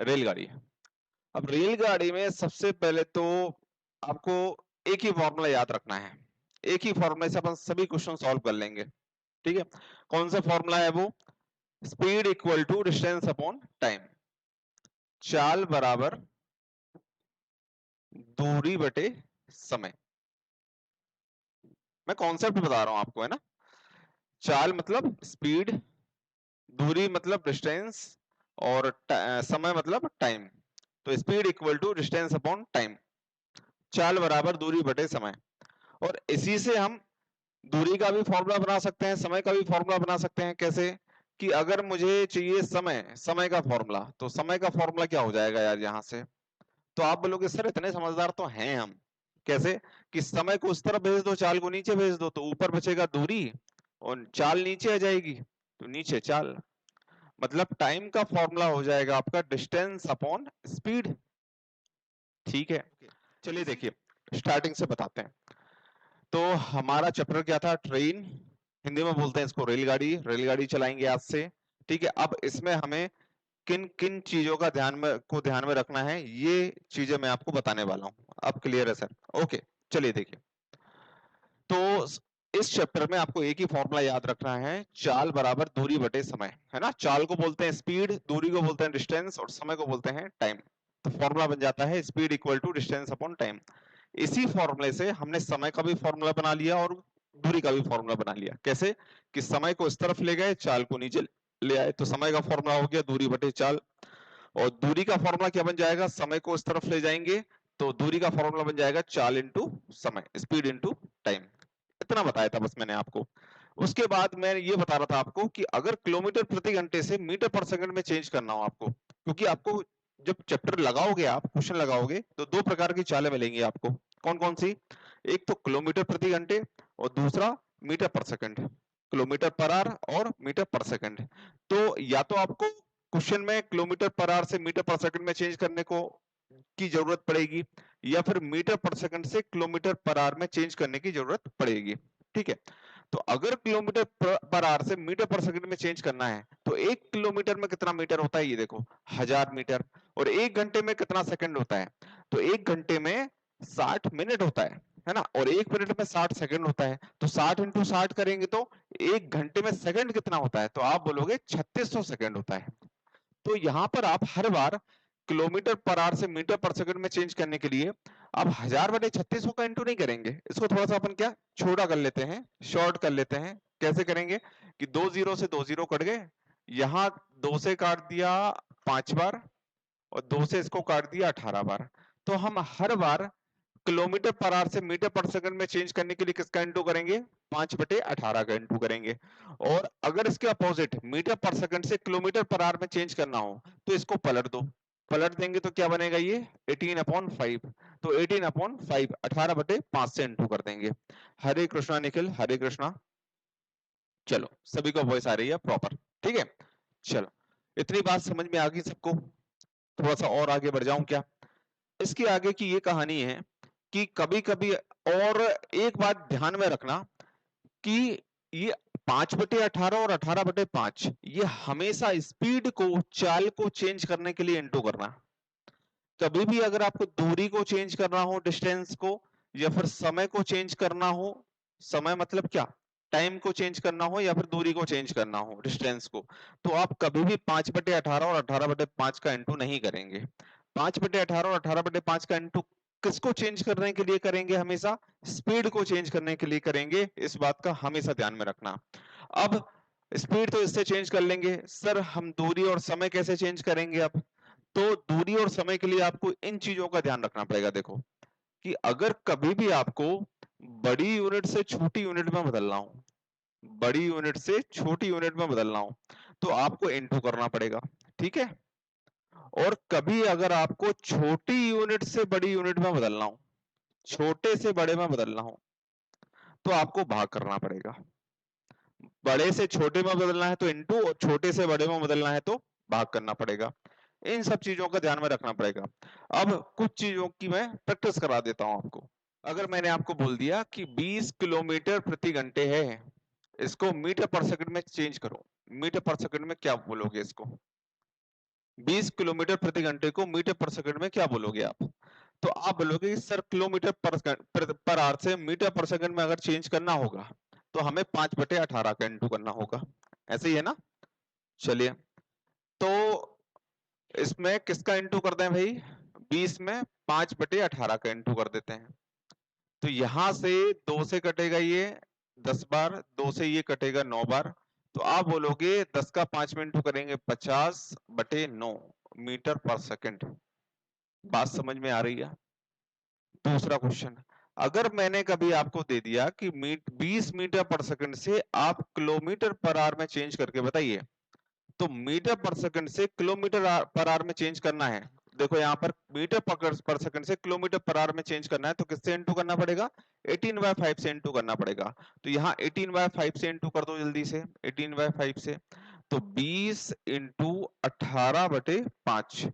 रेलगाड़ी। अब रेलगाड़ी में सबसे पहले तो आपको एक ही फॉर्मूला याद रखना है। एक ही फॉर्मूले से अपन सभी क्वेश्चन सॉल्व कर लेंगे। ठीक है, कौन सा फॉर्मूला है वो? Speed equal to distance upon time. चाल बराबर दूरी बटे समय। मैं कॉन्सेप्ट बता रहा हूं आपको, है ना। चाल मतलब स्पीड, दूरी मतलब डिस्टेंस, और समय मतलब टाइम। तो speed equal to distance upon time. चाल बराबर दूरी बटे समय। और इसी से हम दूरी का भी फॉर्मूला बना सकते हैं, समय का भी फॉर्मूला बना सकते हैं। कैसे? कि अगर मुझे चाहिए समय का फॉर्मूला, तो समय का फॉर्मूला क्या हो जाएगा यार यहां से? तो आप बोलोगे सर इतने समझदार तो हैं हम। कैसे? कि समय को उस तरफ भेज दो, चाल को नीचे भेज दो, तो ऊपर बचेगा दूरी और चाल नीचे आ जाएगी, तो नीचे चाल। मतलब टाइम का फॉर्मूला हो जाएगा आपका डिस्टेंस अपॉन स्पीड। ठीक है, चलिए देखिए स्टार्टिंग से बताते हैं। तो हमारा चैप्टर क्या था? ट्रेन। हिंदी में बोलते हैं इसको रेलगाड़ी। रेलगाड़ी चलाएंगे आज से। ठीक है, अब इसमें हमें किन किन चीजों का ध्यान में रखना है, ये चीजें मैं आपको बताने वाला हूं। अब क्लियर है सर? ओके, चलिए देखिए। तो इस चैप्टर में आपको एक ही फॉर्मूला याद रखना है, चाल बराबर दूरी बटे समय, है ना। चाल को बोलते हैं स्पीड, दूरी को बोलते हैं डिस्टेंस, और समय को बोलते हैं टाइम। तो फॉर्मूला बन जाता है speed equal to distance upon time. इसी फॉर्मूले से हमने समय का भी फॉर्मूला बना लिया और दूरी का भी फॉर्मूला बना लिया। कैसे? कि समय को इस तरफ ले गए, चाल को नीचे ले आए, तो समय का फॉर्मूला हो गया दूरी बटे चाल। और दूरी का फॉर्मूला क्या बन जाएगा? समय को इस तरफ ले जाएंगे तो दूरी का फॉर्मूला बन जाएगा चाल इंटू समय, स्पीड इंटू टाइम। इतना बताया था बस मैंने आपको। उसके बाद मैं ये बता रहा था आपको कि अगर किलोमीटर प्रति घंटे से मीटर पर सेकंड में चेंज करना हो आपको, क्योंकि आपको जब चैप्टर लगाओगे, आप क्वेश्चन लगाओगे, तो दो प्रकार की चालें मिलेंगी आपको। कौन कौन सी? एक तो किलोमीटर प्रति घंटे, और दूसरा मीटर पर सेकंड। किलोमीटर पर आवर और मीटर पर सेकंड। तो या तो आपको क्वेश्चन में किलोमीटर पर आवर से मीटर पर सेकंड में चेंज करने को की जरूरत पड़ेगी, या फिर मीटर पर सेकंड से किलोमीटर पर आवर में चेंज करने की जरूरत पड़ेगी। ठीक है, तो अगर किलोमीटर पर आवर से मीटर पर सेकंड में चेंज करना है, तो 1 किलोमीटर में कितना मीटर होता है ये देखो, 1000 मीटर। और 1 घंटे में कितना सेकंड होता है? तो 1 घंटे में 60 मिनट होता है ना। और 1 मिनट में 60 सेकंड होता है, तो 60 × 60 करेंगे तो 1 घंटे में सेकंड कितना होता है? तो आप बोलोगे 3600 सेकंड होता है। तो यहां पर आप हर बार किलोमीटर पर आवर से मीटर पर सेकंड में चेंज करने के लिए आप 1000/3600 का इंटू नहीं करेंगे। इसको थोड़ा सा अपन क्या छोटा कर लेते हैं, शॉर्ट कर लेते हैं। कैसे करेंगे? कि 2 जीरो से 2 जीरो कट गए, यहां 2 से काट दिया 5 बार, और 2 से इसको काट दिया 18 बार। तो हम हर बार किलोमीटर पर आवर से मीटर पर सेकंड में चेंज करने के लिए किसका इंटू करेंगे? 5/18 का इंटू करेंगे। और अगर इसके अपोजिट मीटर पर सेकंड से किलोमीटर पर आवर में चेंज करना हो, तो इसको पलट दो। पलट देंगे तो क्या बनेगा? ये 18/5। तो 18/5 18/5 से इंटू कर देंगे। हरे कृष्णा निखिल, हरे कृष्णा। चलो सभी को वॉइस आ रही है प्रॉपर? ठीक है, चलो इतनी बात समझ में आ गई सबको? थोड़ा सा और आगे बढ़ जाऊं क्या? इसके आगे की ये कहानी है कि कभी कभी, और एक बात ध्यान में रखना कि ये 5/18 और 18/5 ये हमेशा स्पीड को, चाल को चेंज करने के लिए इंटू करना। कभी भी अगर आपको दूरी को चेंज करना हो, डिस्टेंस को, या फिर समय को चेंज करना हो, समय मतलब क्या? टाइम को चेंज करना हो, या फिर दूरी को चेंज करना हो, डिस्टेंस को, तो आप कभी भी 5/18 और 18/5 का इंटू नहीं करेंगे। 5/18 और 18/5 का इंटू किसको चेंज करने के लिए करेंगे? हमेशा स्पीड को चेंज करने के लिए करेंगे। इस बात का हमेशा ध्यान में रखना। अब स्पीड तो इससे चेंज कर लेंगे, सर हम दूरी और समय कैसे चेंज करेंगे? अब तो दूरी और समय के लिए आपको इन चीजों का ध्यान रखना पड़ेगा। देखो कि अगर कभी भी आपको बड़ी यूनिट से छोटी यूनिट में बदलना हो, बड़ी यूनिट से छोटी यूनिट में बदलना हो, तो आपको इनटू करना पड़ेगा। ठीक है, और कभी अगर आपको छोटी यूनिट से बड़ी यूनिट में बदलना हो, छोटे से बड़े में बदलना हो, तो आपको भाग करना पड़ेगा। बड़े से छोटे में बदलना है तो इनटू, और छोटे से बड़े में बदलना है तो भाग करना पड़ेगा। इन सब चीजों का ध्यान में रखना पड़ेगा। अब कुछ चीजों की मैं प्रैक्टिस करा देता हूं आपको। अगर मैंने आपको बोल दिया कि 20 किलोमीटर प्रति घंटे है, इसको मीटर पर सेकंड में चेंज करो, मीटर पर सेकंड में क्या बोलोगे इसको? 20 किलोमीटर प्रति घंटे को मीटर पर सेकंड में क्या बोलोगे आप? तो आप बोलोगे कि सर किलोमीटर पर आवर से मीटर पर सेकंड में अगर चेंज करना होगा तो हमें 5/18 का इंटू करना होगा, ऐसे ही है ना? चलिए, तो इसमें किसका इंटू कर दें भाई? 20 में 5/18 का इंटू कर देते हैं। तो यहां से 2 से कटेगा ये 10 बार, 2 से ये कटेगा 9 बार। तो आप बोलोगे 10 का 5 में इंटू करेंगे 50/9 मीटर पर सेकंड। बात समझ में आ रही है? दूसरा क्वेश्चन, अगर मैंने कभी आपको दे दिया कि 20 मीटर पर सेकंड से आप किलोमीटर पर आवर में चेंज करके बताइए, तो मीटर पर सेकंड से किलोमीटर पर आवर में चेंज करना है। देखो यहाँ पर मीटर पर सेकंड से किलोमीटर पर आवर में चेंज करना है तो किससे इंटू करना पड़ेगा? 18/5 से इंटू करना पड़ेगा। तो यहाँ 18/5 से इंटू कर दो जल्दी से, 18/5 से। तो 20 इंटू 18/5,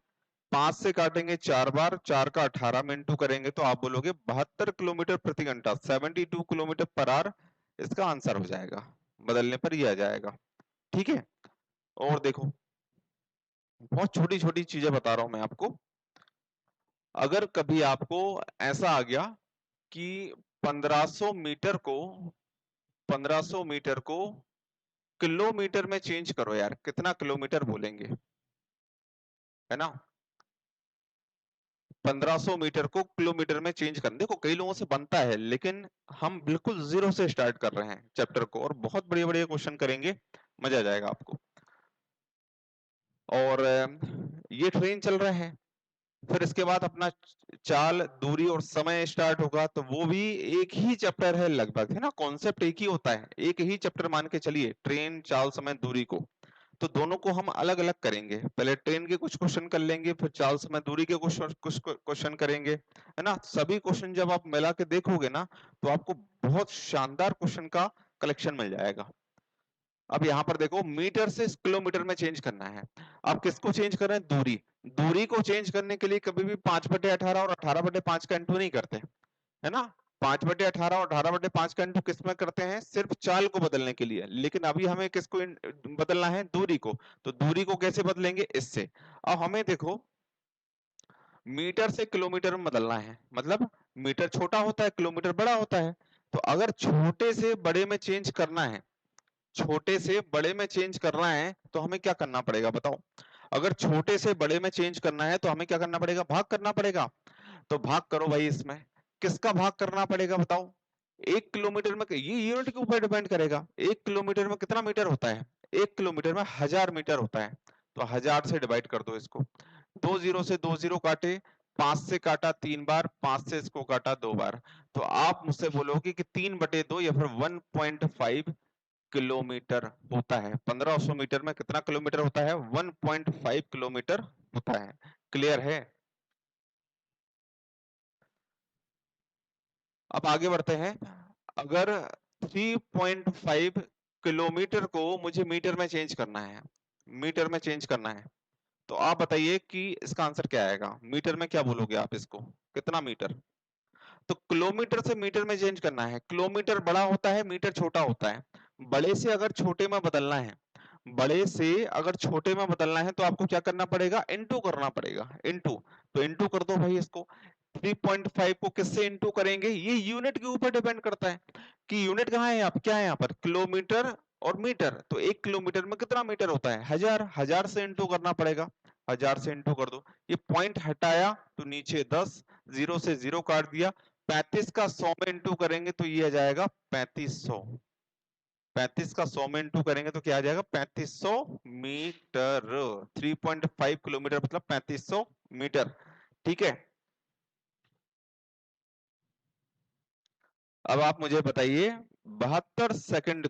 5 से काटेंगे 4 बार, 4 का 18 में इंटू करेंगे तो आप बोलोगे 72 किलोमीटर प्रति घंटा, 72 किलोमीटर पर आवर इसका आंसर हो जाएगा। बदलने पर ये आ जाएगा। ठीक है, और देखो बहुत छोटी छोटी चीजें बता रहा हूं मैं आपको। अगर कभी आपको ऐसा आ गया कि 1500 मीटर को 1500 मीटर को किलोमीटर में चेंज करो यार, कितना किलोमीटर बोलेंगे, है ना? 1500 मीटर को किलोमीटर में चेंज करना, देखो कई लोगों से बनता है, लेकिन हम बिल्कुल जीरो से स्टार्ट कर रहे हैं चैप्टर को और बहुत बढ़िया बढ़िया क्वेश्चन करेंगे, मजा आ जाएगा आपको। और ये ट्रेन चल रहे हैं, फिर इसके बाद अपना चाल, दूरी और समय स्टार्ट होगा, तो वो भी एक ही चैप्टर है लगभग, है ना? कॉन्सेप्ट एक ही होता है, एक ही चैप्टर मान के चलिए, ट्रेन, चाल, समय, दूरी को। तो दोनों को हम अलग अलग करेंगे, पहले ट्रेन के कुछ क्वेश्चन कर लेंगे, फिर चाल, समय, दूरी के कुछ कुछ क्वेश्चन करेंगे, है ना? सभी क्वेश्चन जब आप मिला के देखोगे ना तो आपको बहुत शानदार क्वेश्चन का कलेक्शन मिल जाएगा। अब यहाँ पर देखो, मीटर से किलोमीटर में चेंज करना है। आप किसको चेंज कर रहे हैं? दूरी। दूरी को चेंज करने के लिए कभी भी 5/18 और 18/5 का इंटू नहीं करते, है ना? 5/18 और 18/5 का इंटू किस में करते हैं? सिर्फ चाल को बदलने के लिए। लेकिन अभी हमें किसको बदलना है? दूरी को। तो दूरी को कैसे बदलेंगे? इससे। अब हमें देखो, मीटर से किलोमीटर में बदलना है, मतलब मीटर छोटा होता है, किलोमीटर बड़ा होता है। तो अगर छोटे से बड़े में चेंज करना है, छोटे से बड़े में चेंज करना है तो हमें क्या करना पड़ेगा बताओ? अगर छोटे से बड़े में चेंज करना है तो हमें क्या करना पड़ेगा? भाग करना पड़ेगा। तो भाग करो भाई, इसमें किसका भाग करना पड़ेगा बताओ? 1 किलोमीटर में, ये यूनिट के ऊपर डिपेंड करेगा। 1 किलोमीटर में कितना मीटर होता है? 1 किलोमीटर में 1000 मीटर होता है। तो 1000 से डिवाइड कर दो इसको। 2 जीरो से 2 जीरो काटे, 5 से काटा 3 बार, 5 से इसको काटा 2 बार। तो आप मुझसे बोलोगे कि 3/2 या फिर 1.5 किलोमीटर होता है। 1500 मीटर में कितना किलोमीटर होता है? 1.5 किलोमीटर होता है। क्लियर है? अब आगे बढ़ते हैं। अगर 3.5 किलोमीटर को मुझे मीटर में चेंज करना है, मीटर में चेंज करना है, तो आप बताइए कि इसका आंसर क्या आएगा? मीटर में क्या बोलोगे आप इसको? कितना मीटर? तो किलोमीटर से मीटर में चेंज करना है। किलोमीटर बड़ा होता है, मीटर छोटा होता है। बड़े से अगर छोटे में बदलना है, बड़े से अगर छोटे में बदलना है तो आपको क्या करना पड़ेगा? इनटू करना पड़ेगा, इनटू। तो इनटू कर दो भाई इसको। 3.5 को किससे इनटू करेंगे? ये यूनिट के ऊपर डिपेंड करता है कि यूनिट कहाँ है, आप क्या है यहाँ पर? किलोमीटर और मीटर। तो 1 किलोमीटर में कितना मीटर होता है? 1000। 1000 से इंटू करना पड़ेगा। 1000 से इंटू कर दो। ये पॉइंट हटाया तो नीचे 10, जीरो से जीरो काट दिया। 35 का 100 में इंटू करेंगे तो ये आ जाएगा 3500। 35 का 100 में इंटू करेंगे तो क्या आ जाएगा? 3500 मीटर। 3.5 किलोमीटर मतलब 3500 मीटर। ठीक है, अब आप मुझे बताइए 72 सेकंड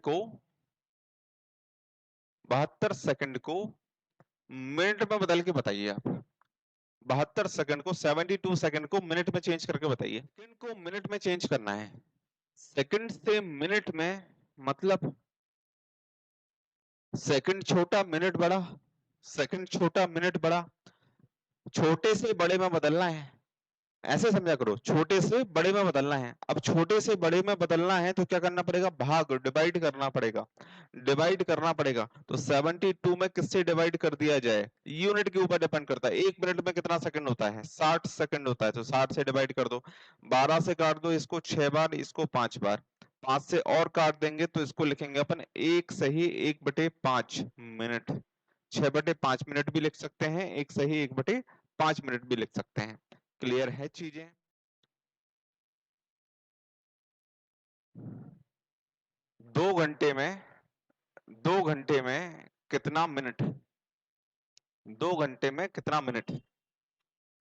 को मिनट में बदल के बताइए आप। 72 सेकंड को, 72 सेकंड को मिनट में चेंज करके बताइए। सेकंड को मिनट में चेंज करना है, सेकंड से मिनट में, मतलब सेकंड छोटा मिनट बड़ा, सेकंड छोटा मिनट बड़ा, छोटे से बड़े में बदलना है। ऐसे समझा करो, छोटे से बड़े में बदलना है। अब छोटे से बड़े में बदलना है तो क्या करना पड़ेगा, भाग डिवाइड करना पड़ेगा, डिवाइड करना पड़ेगा। तो 72 में किससे डिवाइड कर दिया जाए, यूनिट के ऊपर डिपेंड करता है। एक मिनट में कितना सेकंड होता है, 60 सेकंड होता है, तो 60 से डिवाइड कर दो। 12 से काट दो इसको 6 बार, इसको 5 बार, 5 से और काट देंगे तो इसको लिखेंगे अपन 1 सही 1/5 मिनट। 6/5 मिनट भी लिख सकते हैं, 1 सही 1/5 मिनट भी लिख सकते हैं। क्लियर है चीजें। 2 घंटे में 2 घंटे में कितना मिनट, 2 घंटे में कितना मिनट,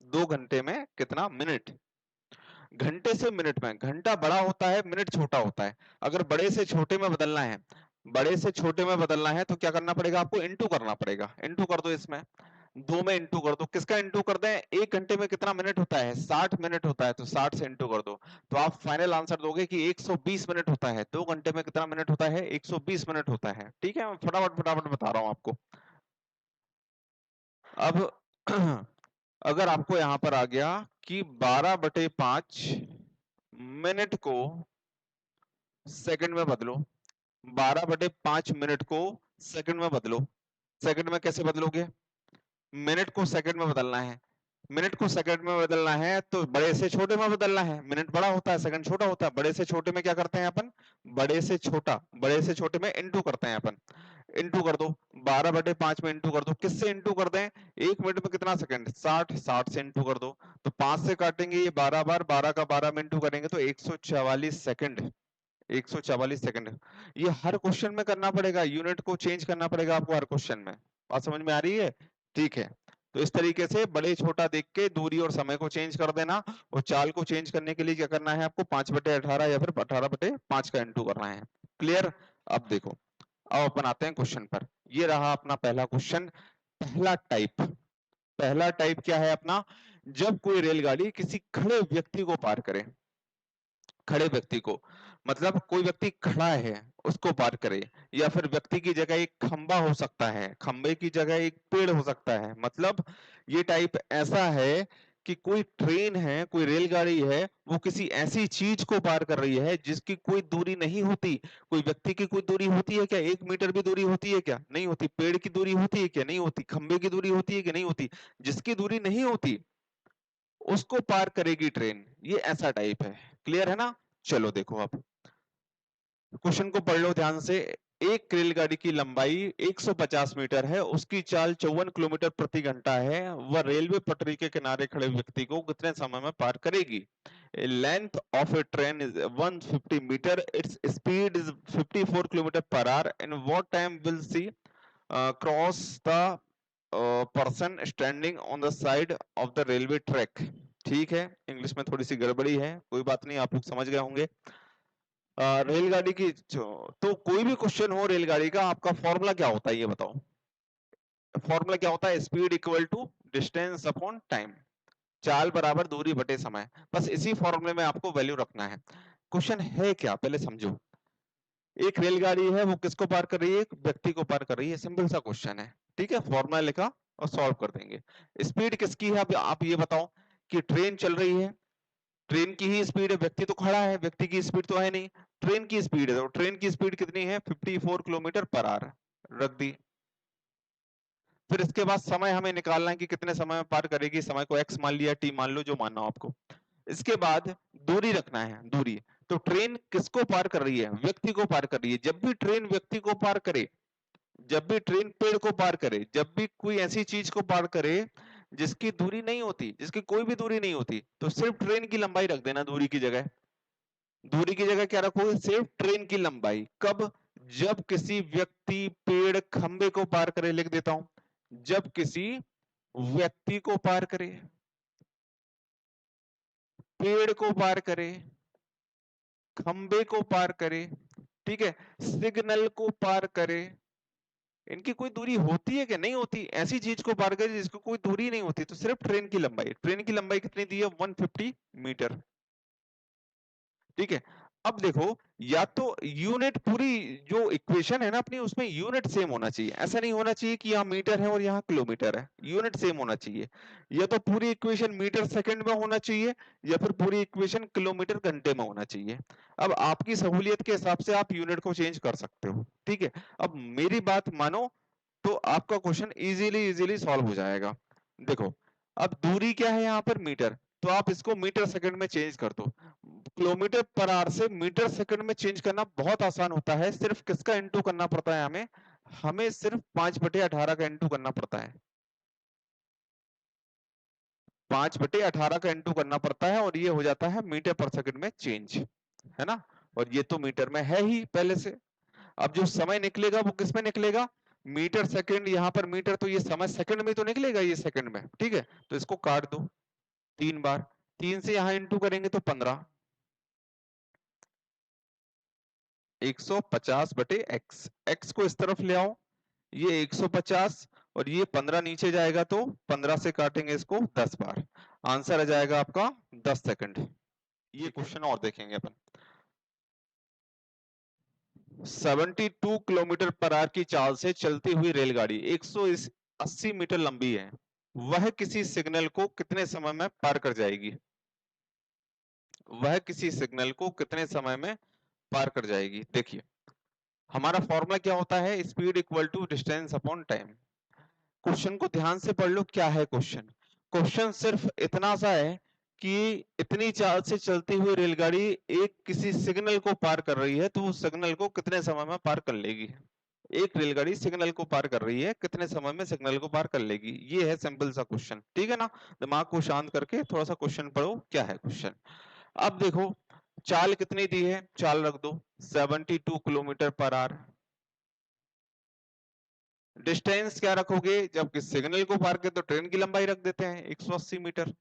2 घंटे में कितना मिनट। घंटे से मिनट में घंटा बड़ा होता है, मिनट छोटा होता है। अगर बड़े से छोटे में बदलना है, बड़े से छोटे में बदलना है तो क्या करना पड़ेगा, आपको इंटू करना पड़ेगा। इंटू कर दो इसमें, 2 में इंटू कर दो। किसका इंटू कर दें, 1 घंटे में कितना मिनट होता है, 60 मिनट होता है, तो 60 से इंटू कर दो। तो आप फाइनल आंसर दोगे कि 120 मिनट होता है। 2 घंटे में कितना मिनट होता है, 120 मिनट होता है। ठीक है, मैं फटाफट फटाफट बता रहा हूं आपको। अब अगर आपको यहां पर आ गया कि 12/5 मिनट को सेकंड में बदलो, 12/5 मिनट को सेकंड में बदलो। सेकंड में कैसे बदलोगे, मिनट को सेकंड में बदलना है, मिनट को सेकंड में बदलना है तो बड़े से छोटे में बदलना है। मिनट बड़ा होता है, सेकंड छोटा होता है। बड़े से छोटे में क्या करते हैं अपन, बड़े से छोटे में इंटू करते हैं अपन। इंटू कर दो, 12/5 में इंटू कर दो। किससे इंटू कर दें, 1 मिनट में कितना सेकंड, 60, 60 से इंटू कर दो। तो 5 से काटेंगे ये 12 बार, 12 का 12 में इंटू करेंगे तो 144 सेकंड, 144 सेकंड। ये हर क्वेश्चन में करना पड़ेगा, यूनिट को चेंज करना पड़ेगा आपको हर क्वेश्चन में। बात समझ में आ रही है, ठीक है। तो इस तरीके से बड़े छोटा देख के दूरी और समय को चेंज कर देना। और चाल को चेंज करने के लिए क्या करना है आपको, 5/18 या फिर 18/5 का इंटू करना है। क्लियर। अब देखो, अब अपन आते हैं क्वेश्चन पर। ये रहा अपना पहला क्वेश्चन। पहला टाइप, पहला टाइप क्या है अपना, जब कोई रेलगाड़ी किसी खड़े व्यक्ति को पार करे, खड़े व्यक्ति को मतलब कोई व्यक्ति खड़ा है उसको पार करे, या फिर व्यक्ति की जगह एक खंबा हो सकता है, खंबे की जगह एक पेड़ हो सकता है। मतलब ये टाइप ऐसा है कि कोई ट्रेन है, कोई रेलगाड़ी है, वो किसी ऐसी चीज को पार कर रही है जिसकी कोई दूरी नहीं होती। कोई व्यक्ति की कोई दूरी होती है क्या, 1 मीटर भी दूरी होती है क्या, नहीं होती। पेड़ की दूरी होती है क्या, नहीं होती। खंबे की दूरी होती है कि नहीं होती। जिसकी दूरी नहीं होती उसको पार करेगी ट्रेन, ये ऐसा टाइप है। क्लियर है ना। चलो देखो, अब क्वेश्चन को पढ़ लो ध्यान से। एक रेलगाड़ी की लंबाई 150 मीटर है, उसकी चाल 54 किलोमीटर प्रति घंटा है। वह रेलवे पटरी के किनारे खड़े व्यक्ति को कितने समय में पार करेगी। Length of a train is 150 metre, its speed is 54 kilometre per hour, in what time will she cross the person standing on the side of the railway track. ठीक है, इंग्लिश में थोड़ी सी गड़बड़ी है, कोई बात नहीं, आप लोग समझ गए होंगे। रेलगाड़ी की तो कोई भी क्वेश्चन हो रेलगाड़ी का, आपका फॉर्मूला क्या होता है ये बताओ। फॉर्मूला क्या होता है, speed equal to distance upon time, चाल बराबर दूरी बटे समय। बस इसी फॉर्मूले में आपको वैल्यू रखना है। क्वेश्चन है क्या पहले समझो। एक रेलगाड़ी है, वो किसको पार कर रही है, एक व्यक्ति को पार कर रही है। सिंपल सा क्वेश्चन है, ठीक है। फॉर्मूला लिखा और सॉल्व कर देंगे। स्पीड किसकी है, अब आप ये बताओ कि ट्रेन चल रही है, ट्रेन की ही स्पीड है, व्यक्ति तो खड़ा है, व्यक्ति की स्पीड तो है नहीं। ट्रेन की स्पीड है, तो ट्रेन की स्पीड कितनी है, 54 किलोमीटर पर आवर, रख दी। फिर इसके बाद समय हमें निकालना है कि कितने समय में पार करेगी। समय को x मान लिया, t मान लो, जो मानना हो आपको। इसके बाद दूरी रखना है, दूरी। तो ट्रेन किसको पार कर रही है, व्यक्ति को पार कर रही है। जब भी ट्रेन व्यक्ति को पार करे, जब भी ट्रेन पेड़ को पार करे, जब भी कोई ऐसी चीज को पार करे जिसकी दूरी नहीं होती, जिसकी कोई भी दूरी नहीं होती, तो सिर्फ ट्रेन की लंबाई रख देना दूरी की जगह। दूरी की जगह क्या रखोगे, सिर्फ ट्रेन की लंबाई। कब, जब किसी व्यक्ति पेड़ खंबे को पार करे, लिख देता हूं, जब किसी व्यक्ति को पार करे, पेड़ को पार करे, खंबे को पार करे, ठीक है, सिग्नल को पार करे। इनकी कोई दूरी होती है कि नहीं होती, ऐसी चीज को पार करे जिसको कोई दूरी नहीं होती, तो सिर्फ ट्रेन की लंबाई। ट्रेन की लंबाई कितनी दी है, 150 मीटर। ठीक है। अब देखो, या तो यूनिट, पूरी जो इक्वेशन है ना अपनी, उसमें यूनिट सेम होना चाहिए। ऐसा नहीं होना चाहिए कि यहाँ मीटर है और यहाँ किलोमीटर है, यूनिट सेम होना चाहिए। या तो पूरी इक्वेशन मीटर सेकंड में होना चाहिए, या फिर पूरी इक्वेशन किलोमीटर घंटे में होना चाहिए। अब आपकी सहूलियत के हिसाब से आप यूनिट को चेंज कर सकते हो, ठीक है। अब मेरी बात मानो तो आपका क्वेश्चन इजीली इजीली सॉल्व हो जाएगा। देखो, अब दूरी क्या है यहाँ पर, मीटर, तो आप इसको मीटर सेकंड में चेंज कर दो। किलोमीटर पर आवर से मीटर सेकंड में चेंज करना बहुत आसान होता है। सिर्फ किसका इंटू करना पड़ता है हमें, हमें सिर्फ 5/18 का इंटू करना पड़ता है। 5/18 का इंटू करना पड़ता है और ये हो जाता है मीटर पर सेकंड में चेंज, है ना। और ये तो मीटर में है ही पहले से। अब जो समय निकलेगा वो किस में निकलेगा, मीटर सेकंड, यहाँ पर मीटर, तो ये समय सेकंड में तो निकलेगा, ये सेकंड में, ठीक है। तो इसको काट दो 3 बार, 3 से यहाँ इंटू करेंगे तो 15, 150/x, x को इस तरफ ले आओ, ये 150 और ये 15 नीचे जाएगा तो 15 से काटेंगे इसको 10 बार, आंसर आ जाएगा आपका 10 सेकंड। ये क्वेश्चन और देखेंगे अपन। 72 किलोमीटर पर आवर की चाल से चलती हुई रेलगाड़ी 180 मीटर लंबी है, वह किसी सिग्नल को कितने समय में पार कर जाएगी। वह किसी सिग्नल को कितने समय में पार कर जाएगी। देखिए, हमारा फॉर्मूला क्या होता है, speed equal to distance upon time. Question को ध्यान से पढ़ लो, क्या है क्वेश्चन। क्वेश्चन सिर्फ इतना सा है कि इतनी चाल से चलती हुई रेलगाड़ी एक किसी सिग्नल को पार कर रही है, तो उस सिग्नल को कितने समय में पार कर लेगी। एक रेलगाड़ी सिग्नल को पार कर रही है, कितने समय में सिग्नल को पार कर लेगी, ये है सिंपल सा क्वेश्चन, ठीक है ना। दिमाग को शांत करके थोड़ा सा क्वेश्चन पढ़ो, क्या है क्वेश्चन। अब देखो, चाल कितनी दी है, चाल रख दो 72 किलोमीटर पर आवर। डिस्टेंस क्या रखोगे, जब सिग्नल को पार कर तो ट्रेन की लंबाई रख देते हैं 180 मीटर।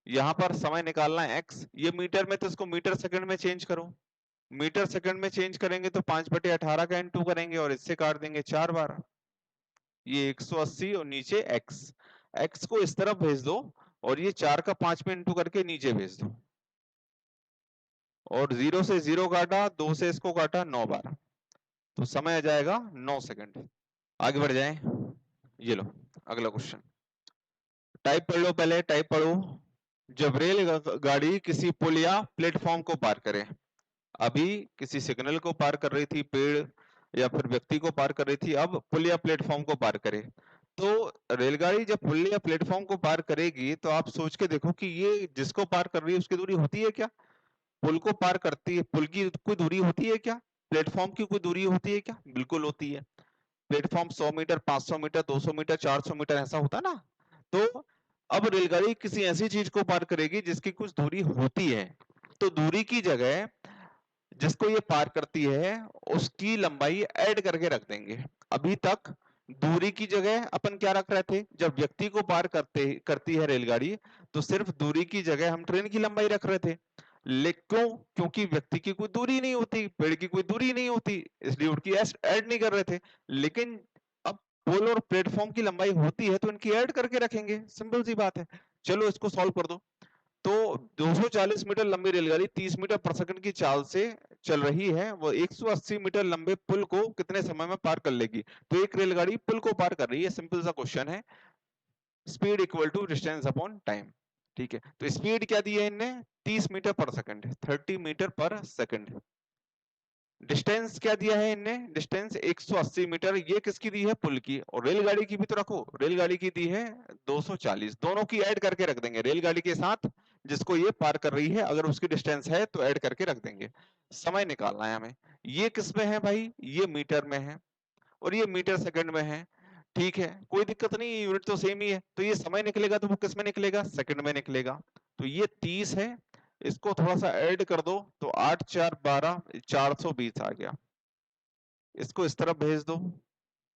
यहां पर समय निकालना है x, ये मीटर में, तो इसको मीटर सेकंड में चेंज करो। मीटर सेकंड में चेंज करेंगे तो 5/18 का इंटू करेंगे और इससे काट देंगे 4 बार, ये 180 और नीचे x, x को इस तरफ भेज दो और ये 4 का 5 में इंटू करके नीचे भेज दो। और 0 से 0 काटा, 2 से इसको काटा 9 बार, तो समय आ जाएगा 9 सेकंड। आगे बढ़ जाए, ये लो अगला क्वेश्चन। टाइप पढ़ लो, पहले टाइप पढ़ो। जब रेल गाड़ी किसी पुल या प्लेटफॉर्म को पार करे, अभी किसी सिग्नल को पार कर रही थी, पेड़ या फिर व्यक्ति को पार कर रही थी, अब पुल या प्लेटफॉर्म को पार करे। तो रेलगाड़ी जब पुल या प्लेटफॉर्म को पार करेगी तो आप सोच के देखो कि ये जिसको पार कर रही है उसकी दूरी होती है क्या, पुल को पार करती है, पुल की कोई दूरी होती है क्या, प्लेटफॉर्म की कोई दूरी होती है क्या, बिल्कुल होती है। Platform 100 metre, 500 metre, 200 metre, 400 metre ऐसा होता ना। तो अब रेलगाड़ी किसी ऐसी चीज को पार करेगी जिसकी कुछ दूरी होती है, तो दूरी की जगह जिसको ये पार करती है उसकी लंबाई ऐड करके रख देंगे। अभी तक दूरी की जगह अपन क्या रख रहे थे, जब व्यक्ति को पार करते करती है रेलगाड़ी तो सिर्फ दूरी की जगह हम ट्रेन की लंबाई रख रहे थे। लेकिन क्योंकि व्यक्ति की कोई दूरी नहीं होती, पेड़ की कोई दूरी नहीं होती, इसलिए उनकी ऐड नहीं कर रहे थे। लेकिन अब पोल और प्लेटफॉर्म की लंबाई होती है तो इनकी ऐड करके रखेंगे, सिंपल सी बात है। चलो इसको सॉल्व कर दो। तो 240 मीटर लंबी रेलगाड़ी 30 मीटर पर सेकंड की चाल से चल रही है, वो 180 मीटर लंबे पुल को कितने समय में पार कर लेगी। तो एक रेलगाड़ी पुल को पार कर रही है, सिंपल सा क्वेश्चन है। Speed equal to distance upon time, ठीक है। तो स्पीड क्या दी है इनने, 30 मीटर पर सेकंड, 30 मीटर पर सेकंड। डिस्टेंस क्या दिया है इनने, डिस्टेंस 180 मीटर, ये किसकी दी है, पुल की। और रेलगाड़ी की भी तो रखो, रेलगाड़ी की दी है 240, दोनों की ऐड करके रख देंगे, रेलगाड़ी के साथ जिसको ये पार कर रही है अगर उसकी डिस्टेंस है तो ऐड करके रख देंगे। समय निकालना है हमें, ये किस में है भाई, ये मीटर में है और ये मीटर सेकंड में है, ठीक है, कोई दिक्कत नहीं, यूनिट तो सेम ही है। तो ये समय निकलेगा तो वो किस में निकलेगा, सेकंड में निकलेगा। तो ये 30 है, इसको थोड़ा सा ऐड कर दो तो 8 4 12, 420 आ गया। इसको इस तरफ भेज दो,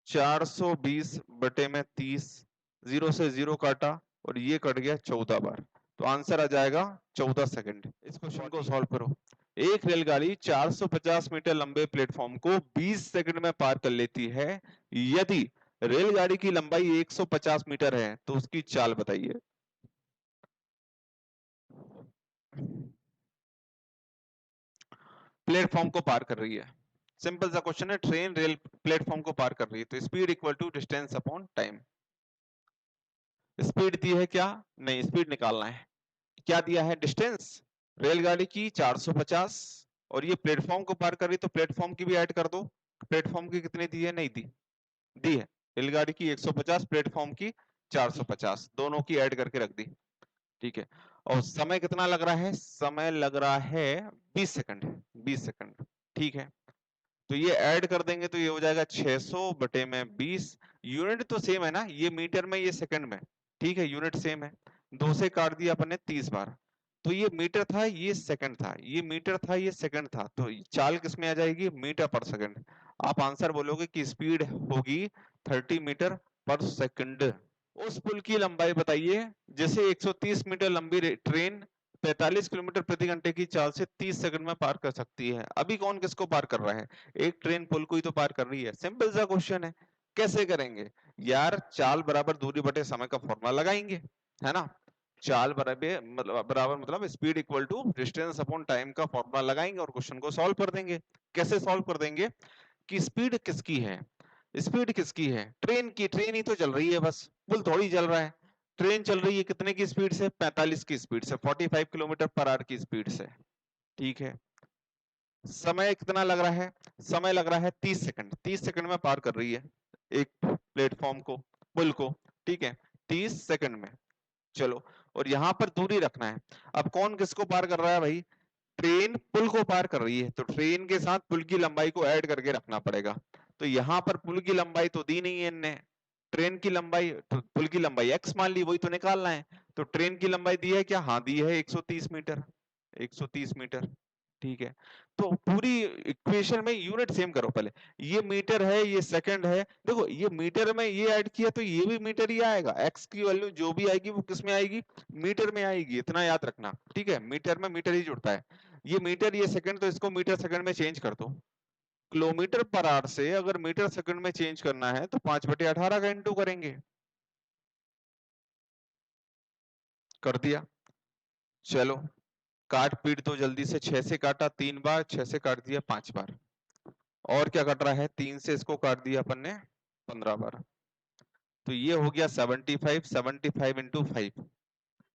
420/30, 0 से 0 काटा और ये कट गया 14 बार, तो आंसर आ जाएगा 14 सेकंड। इस क्वेश्चन को सॉल्व करो। एक रेलगाड़ी 450 मीटर लंबे प्लेटफॉर्म को 20 सेकंड में पार कर लेती है, यदि रेलगाड़ी की लंबाई 150 मीटर है तो उसकी चाल बताइए। प्लेटफॉर्म को पार कर रही है। सिंपल सा क्वेश्चन है, ट्रेन रेल प्लेटफॉर्म को पार कर रही है, तो speed equal to distance upon time. Speed दी है क्या? नहीं, स्पीड निकालना है। क्या दिया है? डिस्टेंस रेलगाड़ी की 450, और ये प्लेटफॉर्म को पार कर रही, तो प्लेटफॉर्म की भी ऐड कर दो। प्लेटफॉर्म की कितनी दी है? नहीं दी, दी है। रेलगाड़ी की 150, प्लेटफॉर्म की 450, दोनों की ऐड करके रख दी। ठीक है, और समय कितना लग रहा है? समय लग रहा है 20 सेकंड, 20 सेकंड। ठीक है, तो ये ऐड कर देंगे तो ये हो जाएगा 600 बटे में 20। यूनिट तो सेम है ना, ये मीटर में, ये सेकंड में। ठीक है, यूनिट सेम है। 2 से काट दिया अपन ने 30 बार, तो ये मीटर था, ये सेकंड था, ये मीटर था, ये सेकंड था, तो चाल किस में आ जाएगी? मीटर पर सेकंड। आप आंसर बोलोगे कि स्पीड होगी 30 मीटर पर सेकंड। उस पुल की लंबाई बताइए जैसे 130 मीटर लंबी ट्रेन 45 किलोमीटर प्रति घंटे की चाल से 30 सेकंड में पार कर सकती है। अभी कौन किसको पार कर रहा है? एक ट्रेन पुल को ही तो पार कर रही है। सिंपल सा क्वेश्चन है। कैसे करेंगे यार? चाल बराबर दूरी बटे समय का फॉर्मूला लगाएंगे, है ना। चाल बराबर मतलब speed equal to distance upon time का फॉर्मूला लगाएंगे और क्वेश्चन को सॉल्व कर देंगे। कैसे सॉल्व कर देंगे कि स्पीड किसकी है? स्पीड किसकी है? ट्रेन की। ट्रेन ही तो चल रही है, बस पुल थोड़ी चल रहा है। ट्रेन चल रही है कितने की स्पीड से? 45 की स्पीड से, 45 किलोमीटर पर आवर की स्पीड से। ठीक है, समय कितना लग रहा है? समय लग रहा है 30 सेकंड। 30 सेकंड में पार कर रही है एक प्लेटफॉर्म को, पुल को। ठीक है, 30 सेकंड में। चलो, और यहां पर दूरी रखना है। अब कौन किसको पार कर रहा है भाई? ट्रेन पुल को पार कर रही है, तो ट्रेन के साथ पुल की लंबाई को ऐड करके रखना पड़ेगा। तो यहां पर पुल की लंबाई तो दी नहीं है इनने। ट्रेन की लंबाई, तो पुल की लंबाई x मान ली, वही तो निकालना है। तो ट्रेन की लंबाई दी है क्या? हाँ दी है, 130 मीटर। 130 मीटर। ठीक है, तो पूरी इक्वेशन में यूनिट सेम करो पहले। ये मीटर है, ये सेकंड है। देखो, ये मीटर में ये ऐड किया तो ये भी मीटर ही आएगा। x की वैल्यू जो भी आएगी वो किस में आएगी? मीटर में आएगी, इतना याद रखना। ठीक है, मीटर में मीटर ही जुड़ता है। ये मीटर, ये सेकंड, तो इसको मीटर सेकंड में चेंज कर दो। किलोमीटर पर आवर से अगर मीटर सेकंड में चेंज करना है तो 5/18 का इंटू करेंगे। कर दिया। चलो, काट पीट तो जल्दी से। 6 से काटा 3 बार, 6 से काट दिया 5 बार। और क्या कट रहा है? 3 से इसको काट दिया अपन ने 15 बार। तो ये हो गया 75। 75 इंटू 5,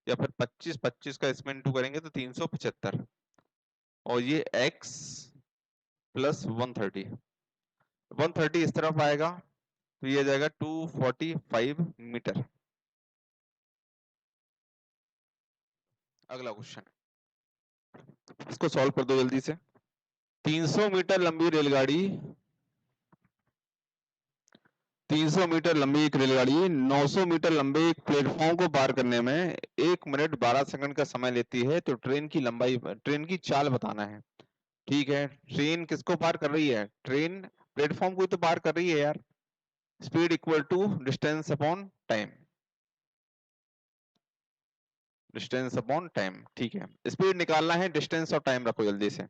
या फिर 25, 25 का इसमें इंटू करेंगे तो 375। और ये x प्लस 130, 130 इस तरफ आएगा, तो ये जाएगा 245 मीटर। अगला क्वेश्चन, इसको सॉल्व कर दो जल्दी से। 300 मीटर लंबी रेलगाड़ी, 300 मीटर लंबी एक रेलगाड़ी 900 मीटर लंबे एक प्लेटफॉर्म को पार करने में 1 मिनट 12 सेकंड का समय लेती है, तो ट्रेन की लंबाई, ट्रेन की चाल बताना है। ठीक है, ट्रेन किसको पार कर रही है? ट्रेन प्लेटफॉर्म को तो पार कर रही है यार। Speed equal to distance upon time, distance upon time. ठीक है, स्पीड निकालना है, डिस्टेंस और टाइम रखो जल्दी से।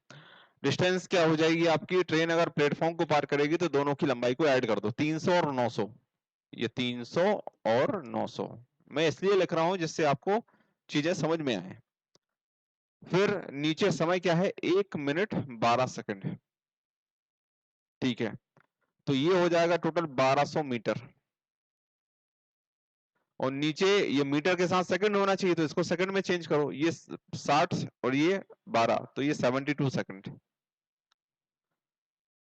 डिस्टेंस क्या हो जाएगी आपकी? ट्रेन अगर प्लेटफॉर्म को पार करेगी तो दोनों की लंबाई को ऐड कर दो, 300 और 900। ये 300 और 900 मैं इसलिए लिख रहा हूं जिससे आपको चीजें समझ में आए। फिर नीचे समय क्या है? 1 मिनट 12 सेकंड। ठीक है, तो ये हो जाएगा टोटल 1200 मीटर। और नीचे ये मीटर के साथ सेकंड होना चाहिए, तो इसको सेकंड में चेंज करो। ये 60 और ये 12, तो ये 72 सेकंड।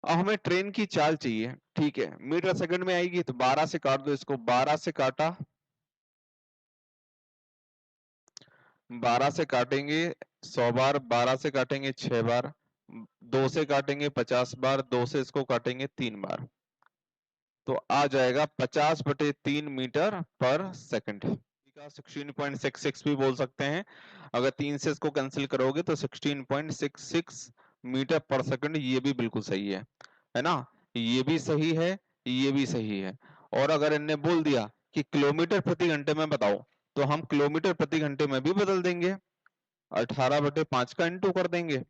अब हमें ट्रेन की चाल चाहिए। ठीक है, मीटर सेकंड में आएगी, तो 12 से काट दो इसको। 12 से काटा, 12 से काटेंगे 100 बार, 12 से काटेंगे 6 बार, 2 से काटेंगे 50 बार, 2 से इसको काटेंगे 3 बार, तो आ जाएगा 50/3 मीटर पर सेकंड। 16.66 भी बोल सकते हैं। अगर 3 से इसको कैंसिल करोगे तो 16.66 मीटर पर सेकंड, ये भी बिल्कुल सही है ना। ये भी सही है, ये भी सही है। और अगर इनने बोल दिया कि किलोमीटर प्रति घंटे में बताओ, तो हम किलोमीटर प्रति घंटे में भी बदल देंगे, 18/5 का इंटू कर देंगे।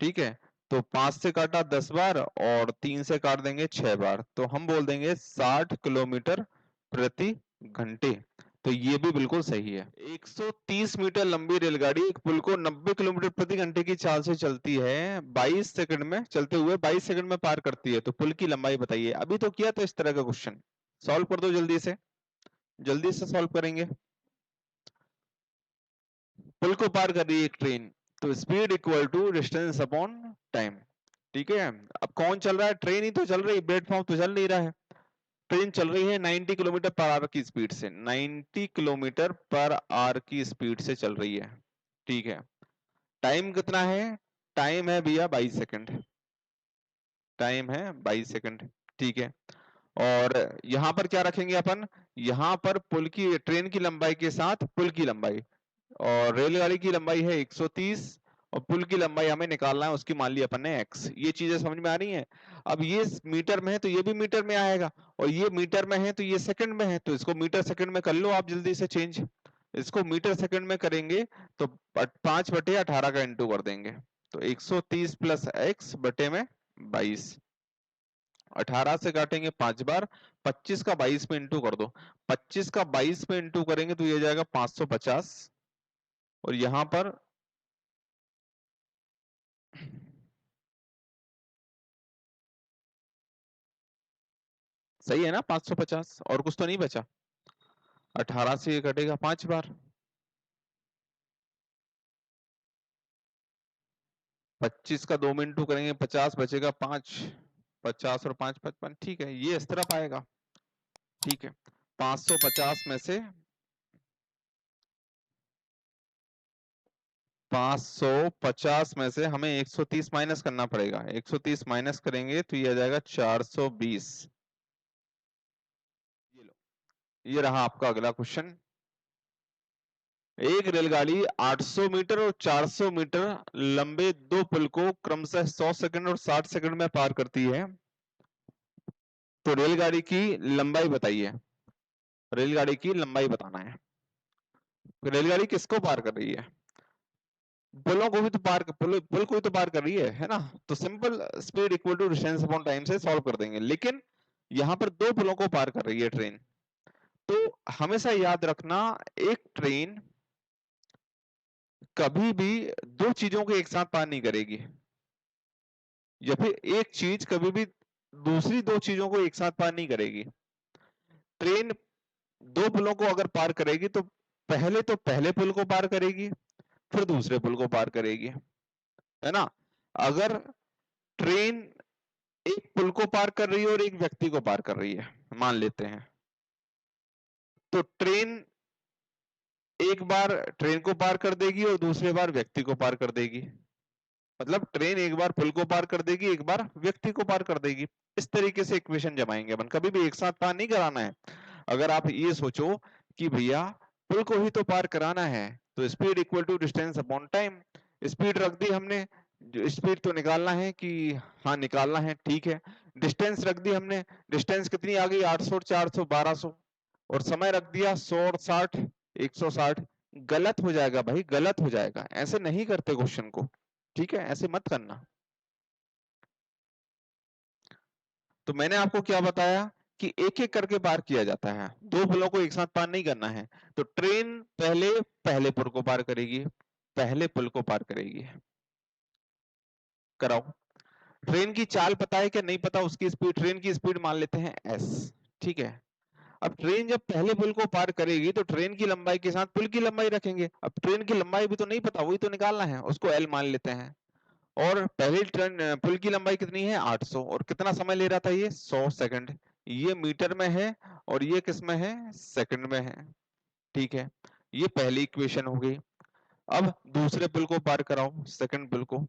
ठीक है, तो 5 से काटा 10 बार और 3 से काट देंगे 6 बार, तो हम बोल देंगे 60 किलोमीटर प्रति घंटे। तो ये भी बिल्कुल सही है। 130 मीटर लंबी रेलगाड़ी एक पुल को 90 किलोमीटर प्रति घंटे की चाल से चलती है, 22 सेकंड में चलते हुए 22 सेकंड में पार करती है, तो पुल की लंबाई बताइए। अभी तो किया था इस तरह का क्वेश्चन, सॉल्व कर दो जल्दी से सॉल्व करेंगे। पुल को पार कर रही है एक ट्रेन, तो speed equal to distance upon time. ठीक है, अब कौन चल रहा है? ट्रेन ही तो चल रही है, प्लेटफॉर्म तो चल नहीं रहा है। ट्रेन चल रही है 90 किलोमीटर पर आवर की स्पीड से, 90 किलोमीटर पर आवर की स्पीड से चल रही है। ठीक है, टाइम कितना है? टाइम है भैया 22 सेकंड, टाइम है 22 सेकंड। ठीक है, और यहां पर क्या रखेंगे अपन? यहां पर पुल की, ट्रेन की लंबाई के साथ पुल की लंबाई, और रेलगाड़ी की लंबाई है 130 और पुल की लंबाई हमें निकालना है, उसकी मान ली अपन ने x। ये चीजें समझ में आ रही हैं? अब ये मीटर में है तो ये भी मीटर में आएगा, और ये मीटर में है तो ये सेकंड में है, तो इसको मीटर सेकंड में कर लो आप जल्दी से चेंज। इसको मीटर सेकंड में करेंगे तो 5/18 का इंटू कर देंगे, तो 130 प्लस x बटे में 22। 18 से काटेंगे 5 बार, 25 का 22 में इंटू कर दो, 25 का 22 में इंटू करेंगे तो ये जाएगा 550, और यहां पर सही है ना 550, और कुछ तो नहीं बचा। 18 से ये कटेगा 5 बार, 25 का 2 में इंटू करेंगे 50 बचेगा 5, 50 और 5 55, ठीक है, ये इस तरफ आएगा। ठीक है, 550 में से 550 में से हमें 130 माइनस करना पड़ेगा, 130 माइनस करेंगे तो ये आ जाएगा 420। ये लो, ये रहा आपका अगला क्वेश्चन। एक रेलगाड़ी 800 मीटर और 400 मीटर लंबे दो पुल को क्रमशः 100 सेकंड और 60 सेकंड में पार करती है, तो रेलगाड़ी की लंबाई बताइए। रेलगाड़ी की लंबाई बताना है। रेलगाड़ी किसको पार कर रही है? पुलों को भी तो पार, पुल को भी तो पार कर रही है ना? तो simple speed equal to distance upon time से सॉल्व कर देंगे, लेकिन यहाँ पर दो पुलों को पार कर रही है ट्रेन, तो हमेशा याद रखना एक ट्रेन कभी भी दो चीजों को एक साथ पार नहीं करेगी, या फिर एक चीज कभी भी दूसरी दो चीजों को एक साथ पार नहीं करेगी। ट्रेन दो पुलों को अगर पार करेगी तो पहले पुल को पार करेगी, फिर दूसरे पुल को पार करेगी, है ना? अगर ट्रेन एक पुल को पार कर रही है और एक व्यक्ति को पार कर रही है, मान लेते हैं, तो ट्रेन एक बार ट्रेन को पार कर देगी और दूसरे बार व्यक्ति को पार कर देगी। मतलब ट्रेन एक बार पुल को पार कर देगी, एक बार व्यक्ति को पार कर देगी। इस तरीके से इक्वेशन जमाएंगे अपन, कभी भी एक साथ पार नहीं कराना है। अगर आप ये सोचो कि भैया पुल को ही तो पार कराना है, तो speed equal to distance upon time, speed रख दी हमने, जो स्पीड तो निकालना है कि, हाँ निकालना है, ठीक है। डिस्टेंस रख दी हमने, डिस्टेंस कितनी आ गई? 800, 400, 1200, और समय रख दिया 100 और 60, 160। गलत हो जाएगा भाई, गलत हो जाएगा, ऐसे नहीं करते क्वेश्चन को, ठीक है? ऐसे मत करना। तो मैंने आपको क्या बताया कि एक एक करके पार किया जाता है, दो पुलों को एक साथ पार नहीं करना है। तो ट्रेन पहले पुल को पार करेगी, पहले पुल को पार करेगी। कराओ। ट्रेन की चाल पता है क्या? नहीं पता, उसकी स्पीड, ट्रेन की स्पीड मान लेते हैं s, ठीक है। अब ट्रेन जब पहले पुल को पार करेगी तो ट्रेन की लंबाई के साथ पुल की लंबाई रखेंगे। अब ट्रेन की लंबाई भी तो नहीं पता, वही तो निकालना है, उसको l मान लेते हैं। और पहली ट्रेन पुल की लंबाई कितनी है? 800, और कितना समय ले रहा था ये? 100 सेकंड। ये मीटर में है और ये किस में है? सेकंड में है, ठीक है। ये पहली इक्वेशन हो गई। अब दूसरे पुल को पार कराओ, सेकंड पुल को।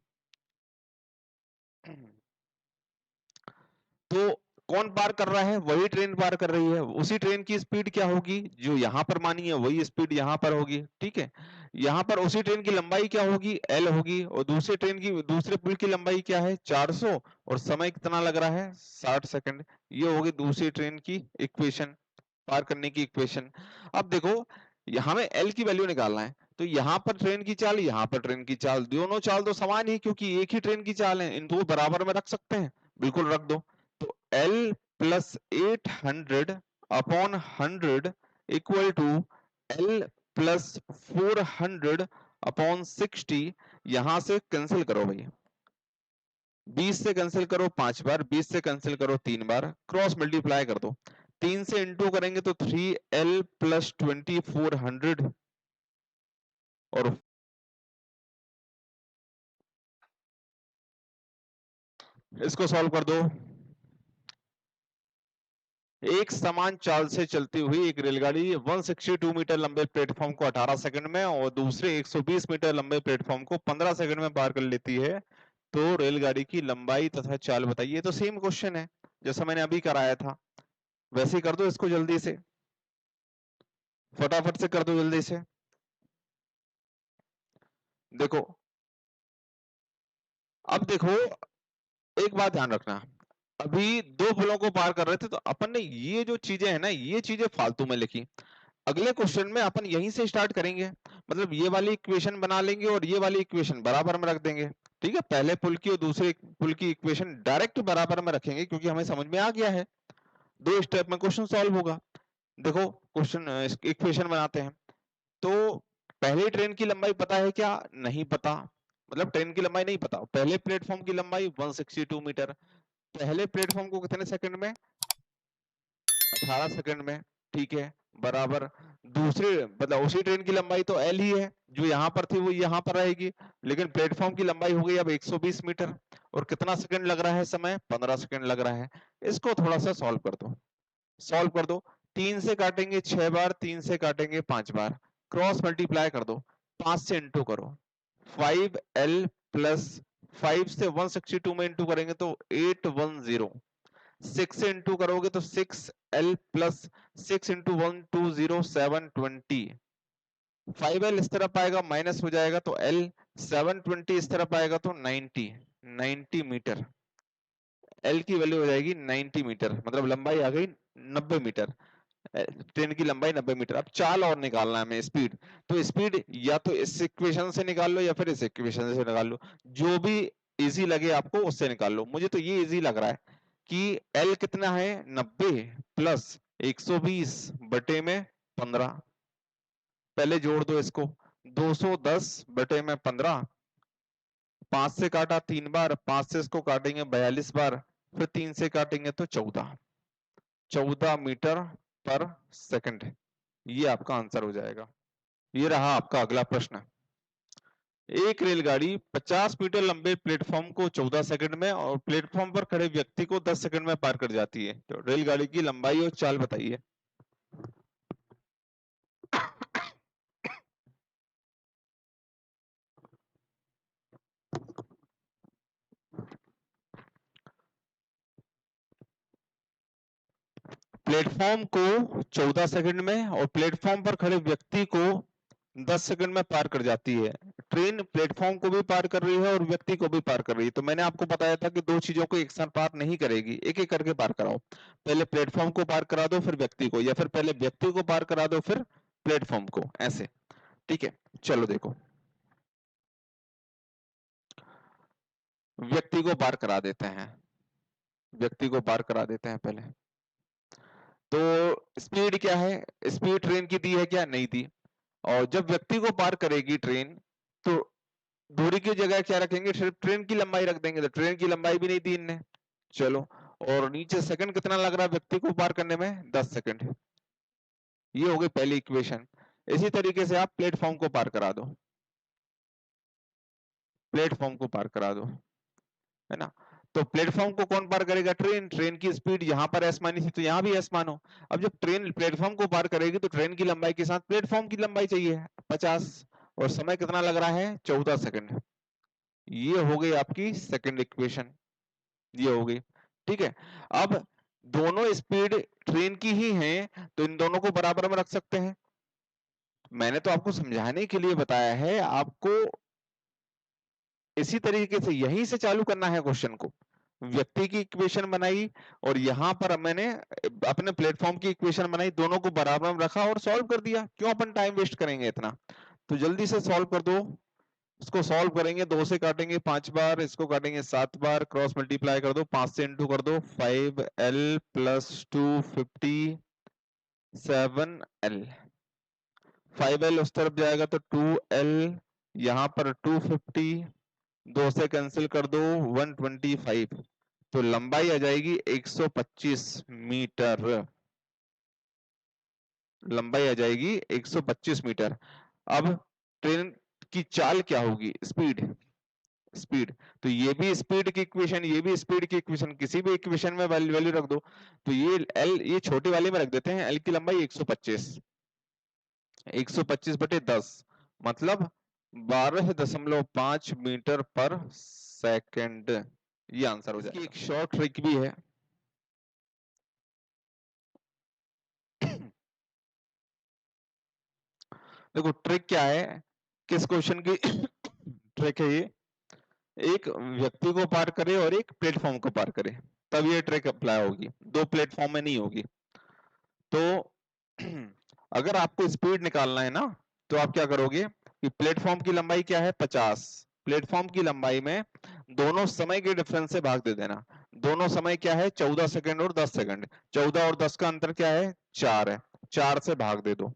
तो कौन पार कर रहा है? वही ट्रेन पार कर रही है। उसी ट्रेन की स्पीड क्या होगी? जो यहां पर मानी है वही स्पीड यहां पर होगी, ठीक है। यहां पर उसी ट्रेन की लंबाई क्या होगी? l होगी, और दूसरे पुल की लंबाई क्या है? 400, और समय कितना लग रहा है? 60 सेकंड। ये होगी दूसरी ट्रेन की इक्वेशन, पार करने की इक्वेशन। अब देखो, हमें l की वैल्यू निकालना है, तो यहाँ पर ट्रेन की चाल, यहाँ पर ट्रेन की चाल, दोनों चाल तो समान ही, क्योंकि एक ही ट्रेन की चाल है, इनको बराबर में रख सकते हैं, बिल्कुल रख दो। तो L plus 800 upon 100 equal to L plus 400/60 यहां से कैंसिल करो भाई, 20 से कैंसिल करो 5 बार, 20 से कैंसिल करो 3 बार, क्रॉस मल्टीप्लाई कर दो, 3 से इंटू करेंगे तो 3L प्लस 2400 और इसको सॉल्व कर दो। एक समान चाल से चलती हुई एक रेलगाड़ी 162 मीटर लंबे प्लेटफॉर्म को 18 सेकंड में और दूसरे 120 मीटर लंबे प्लेटफॉर्म को 15 सेकंड में पार कर लेती है, तो रेलगाड़ी की लंबाई तथा चाल बताइए। तो सेम क्वेश्चन है जैसा मैंने अभी कराया था, वैसे ही कर दो इसको, जल्दी से फटाफट से कर दो जल्दी से। देखो अब देखो, एक बात ध्यान रखना, अभी दो पुलों को पार कर रहे थे तो अपन ने ये जो चीजें है ना, ये चीजें फालतू में लिखी। अगले क्वेश्चन में अपन यहीं से स्टार्ट करेंगे, मतलब ये वाली इक्वेशन बना लेंगे और ये वाली इक्वेशन बराबर में रख देंगे। ठीक है, पहले पुल की और दूसरे पुल की इक्वेशन डायरेक्ट बराबर में रखेंगे क्योंकि हमें समझ में आ गया है, 2 स्टेप में क्वेश्चन सॉल्व होगा। देखो क्वेश्चन इक्वेशन बनाते हैं। तो पहली ट्रेन की लंबाई पता है क्या? नहीं पता, मतलब ट्रेन की लंबाई नहीं पता। पहले प्लेटफॉर्म की लंबाई 162 मीटर, पहले प्लेटफॉर्म को कितने सेकंड में? 18 सेकंड में। ठीक है, बराबर दूसरी, मतलब उसी ट्रेन की लंबाई तो एल ही है, जो यहाँ पर थी वो यहाँ पर रहेगी, लेकिन प्लेटफॉर्म की लंबाई हो गई अब 120 मीटर। और कितना सेकंड लग रहा है समय? 15 सेकंड लग रहा है। इसको थोड़ा सा सॉल्व कर दो, सॉल्व कर दो। 3 से काटेंगे 6 बार, 3 से काटेंगे 5 बार, क्रॉस मल्टीप्लाई कर दो, 5 से इंटू करो, 5L प्लस 5 से 162 में इंटू करेंगे तो 810, 6 से इंटू करोगे तो 6L प्लस 6 इंटू 120, 720, 5L इस तरफ आएगा माइनस हो जाएगा तो L, 720 इस तरफ आएगा तो 90 मीटर। L की वैल्यू हो जाएगी 90 मीटर, मतलब लंबाई आ गई 90 मीटर। ट्रेन की लंबाई 90 मीटर। अब चाल और निकालना है हमें, स्पीड। तो स्पीड या तो इस इक्वेशन से निकाल लो या फिर इस इक्वेशन से निकाल लो, जो भी इजी लगे आपको उससे निकाल लो। मुझे तो ये इजी लग रहा है कि L कितना है? 90 प्लस 120 बटे में 15, पहले जोड़ दो इसको, 210 बटे में 15, 5 से काटा 3 बार, 5 से इसको काटेंगे 42 बार, फिर 3 से काटेंगे तो 14 मीटर पर सेकंड। ये आपका आंसर हो जाएगा। ये रहा आपका अगला प्रश्न। एक रेलगाड़ी 50 मीटर लंबे प्लेटफॉर्म को 14 सेकंड में और प्लेटफॉर्म पर खड़े व्यक्ति को 10 सेकंड में पार कर जाती है, तो रेलगाड़ी की लंबाई और चाल बताइए। प्लेटफॉर्म को 14 सेकंड में और प्लेटफॉर्म पर खड़े व्यक्ति को 10 सेकंड में पार कर जाती है। ट्रेन प्लेटफॉर्म को भी पार कर रही है और व्यक्ति को भी पार कर रही है। तो मैंने आपको बताया था कि दो चीजों को एक साथ पार नहीं करेगी, एक एक करके पार कराओ। पहले प्लेटफॉर्म को पार करा दो फिर व्यक्ति को, या फिर पहले व्यक्ति को पार करा दो फिर प्लेटफॉर्म को, ऐसे। ठीक है, चलो देखो, व्यक्ति को पार करा देते हैं, व्यक्ति को पार करा देते हैं पहले। तो स्पीड क्या है? स्पीड ट्रेन की दी है क्या? नहीं दी। और जब व्यक्ति को पार करेगी ट्रेन, तो दूरी की जगह क्या रखेंगे? सिर्फ ट्रेन की लंबाई रख देंगे, तो ट्रेन की लंबाई भी नहीं दी इनने। चलो, और नीचे सेकंड कितना लग रहा है व्यक्ति को पार करने में? 10 सेकंड। ये हो गई पहली इक्वेशन। इसी तरीके से आप प्लेटफॉर्म को पार करा दो, प्लेटफॉर्म को पार करा दो, है ना। तो प्लेटफॉर्म को कौन पार करेगा? ट्रेन। ट्रेन की स्पीड यहाँ पर एस मानी थी तो यहाँ भी एस मानो। अब जब ट्रेन प्लेटफॉर्म को पार करेगी तो ट्रेन की लंबाई के साथ प्लेटफॉर्म की लंबाई चाहिए 50, और समय कितना लग रहा है? 14 सेकंड। ये हो गई आपकी सेकंड इक्वेशन, ये हो गई। ठीक है, अब दोनों स्पीड ट्रेन की ही हैं तो इन दोनों को बराबर में रख सकते हैं। मैंने तो आपको समझाने के लिए बताया है, आपको इसी तरीके से यहीं से चालू करना है क्वेश्चन को। व्यक्ति की इक्वेशन बनाई और यहां पर मैंने अपने प्लेटफॉर्म की इक्वेशन बनाई, दोनों को बराबर में रखा और सॉल्व कर दिया। क्यों अपन टाइम वेस्ट करेंगे इतना? तो जल्दी से सॉल्व कर दो। इसको सॉल्व करेंगे, 2 से काटेंगे 5 बार, इसको काटेंगे 7 बार, क्रॉस मल्टीप्लाई कर दो, 5 से इंटू कर दो, 5L प्लस 257L, 5L उस तरफ जाएगा तो 2L, यहाँ पर 250, 2 से कैंसिल कर दो 125, तो लंबाई आ जाएगी 125 मीटर, लंबाई आ जाएगी 125 मीटर। अब ट्रेन की चाल क्या होगी, स्पीड, स्पीड, तो ये भी स्पीड की इक्वेशन, ये भी स्पीड की इक्वेशन, किसी भी इक्वेशन में वैल्यू रख दो। तो ये एल, ये छोटी वाली में रख देते हैं, एल की लंबाई 125, 125 बटे 10 मतलब 12.5 मीटर पर सेकंड, ये आंसर हो जाएगा। एक शॉर्ट ट्रिक भी है देखो ट्रिक क्या है, किस क्वेश्चन की ट्रिक है ये, एक व्यक्ति को पार करे और एक प्लेटफॉर्म को पार करे, तब ये ट्रिक अप्लाई होगी, दो प्लेटफॉर्म में नहीं होगी। तो अगर आपको स्पीड निकालना है ना, तो आप क्या करोगे कि प्लेटफॉर्म की लंबाई क्या है 50, प्लेटफॉर्म की लंबाई में दोनों समय के डिफरेंस से भाग दे देना। दोनों समय क्या है 14 सेकंड और 10 सेकंड, 14 और 10 का अंतर क्या है 4 है, 4 से भाग दे दो,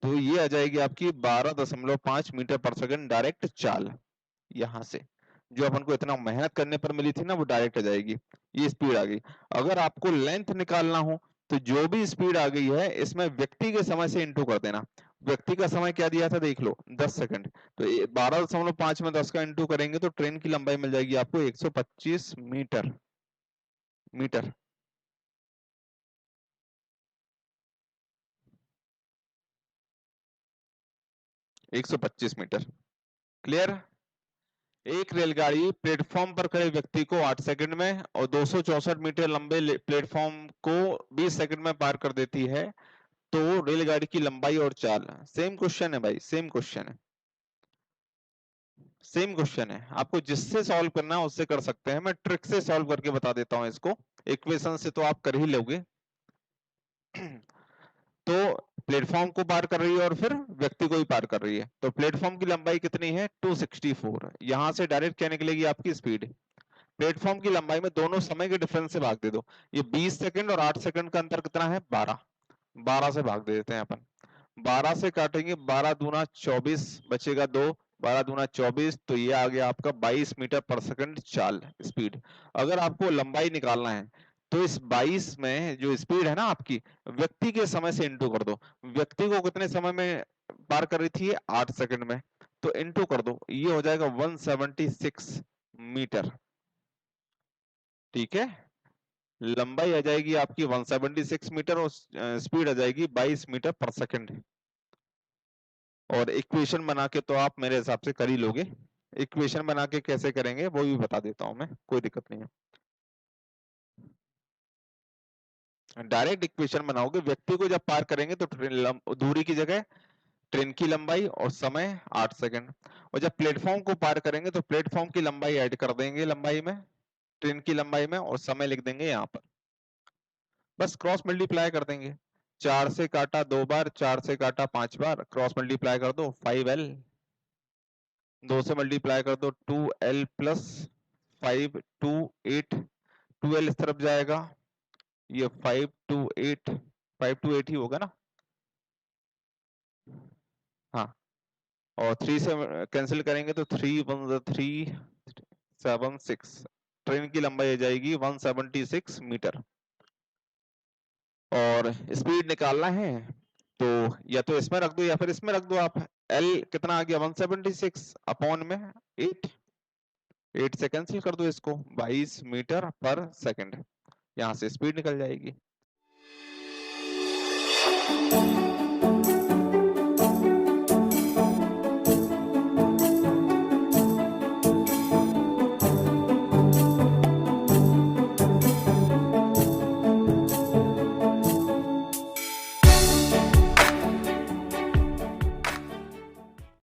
तो ये आ जाएगी आपकी 12.5 मीटर पर सेकंड डायरेक्ट चाल। यहां से जो अपन को इतना मेहनत करने पर मिली थी ना, वो डायरेक्ट आ जाएगी, ये स्पीड आ गई। अगर आपको लेंथ निकालना हो तो जो भी स्पीड आ गई है इसमें व्यक्ति के समय से इंटू कर देना। व्यक्ति का समय क्या दिया था देख लो 10 सेकंड, तो 12.5 में 10 का इंटू करेंगे तो ट्रेन की लंबाई मिल जाएगी आपको 125 मीटर, मीटर। एक 125 मीटर, क्लियर। एक रेलगाड़ी प्लेटफॉर्म पर खड़े व्यक्ति को 8 सेकंड में और 264 मीटर लंबे प्लेटफॉर्म को 20 सेकंड में पार कर देती है, तो रेलगाड़ी की लंबाई और चाल। सेम क्वेश्चन है भाई, सेम क्वेश्चन है, सेम क्वेश्चन है, आपको जिससे सॉल्व करना है उससे कर सकते हैं, मैं ट्रिक से सॉल्व करके बता देता हूं इसको, इक्वेशन से तो आप कर ही लोगे। तो प्लेटफॉर्म को पार कर रही है और फिर व्यक्ति को ही पार कर रही है, तो प्लेटफॉर्म की लंबाई कितनी है 264, यहां से डायरेक्ट क्या निकलेगी आपकी स्पीड, प्लेटफॉर्म की लंबाई में दोनों समय के डिफरेंस से भाग दे दो, ये 20 सेकंड और 8 सेकंड का अंतर कितना है 12, 12 से भाग दे देते हैं अपन, 12 से काटेंगे 12 दूना 24 बचेगा 2, 12 दूना 24, तो ये आ गया आपका 22 मीटर पर सेकंड चाल स्पीड। अगर आपको लंबाई निकालना है तो इस 22 में जो स्पीड है ना आपकी, व्यक्ति के समय से इंटू कर दो, व्यक्ति को कितने समय में पार कर रही थी 8 सेकंड में, तो इंटू कर दो, ये हो जाएगा 176 मीटर, ठीक है। लंबाई आ जाएगी आपकी 176 मीटर और स्पीड आ जाएगी 22 मीटर पर सेकंड। और इक्वेशन बना के तो आप मेरे हिसाब से कर ही लोगे, इक्वेशन बना के कैसे करेंगे वो भी बता देता हूं मैं, कोई दिक्कत नहीं है। डायरेक्ट इक्वेशन बनाओगे, व्यक्ति को जब पार करेंगे तो दूरी की जगह ट्रेन की लंबाई और समय 8 सेकंड, और जब प्लेटफॉर्म को पार करेंगे तो प्लेटफॉर्म की लंबाई ऐड कर देंगे लंबाई में, ट्रेन की लंबाई में, और समय लिख देंगे यहाँ पर, बस क्रॉस मल्टीप्लाई कर देंगे, 4 से काटा 2 बार, 4 से काटा 5 बार, क्रॉस मल्टीप्लाई कर दो 5L, 2 से मल्टीप्लाई कर दो 2L प्लस 5 2 8, 2L इस तरफ जाएगा, ये 5 2 8, 5 2 8 ही होगा ना, हाँ, और 3 से कैंसिल करेंगे तो 3 1 3 7 6, ट्रेन की लंबाई आ जाएगी 176 मीटर। और स्पीड निकालना है तो या तो इसमें रख दो या फिर इसमें रख दो आप, एल कितना आ गया 176 अपॉन में 8, 8 से कैंसिल कर दो इसको, 22 मीटर पर सेकंड, यहां से स्पीड निकल जाएगी।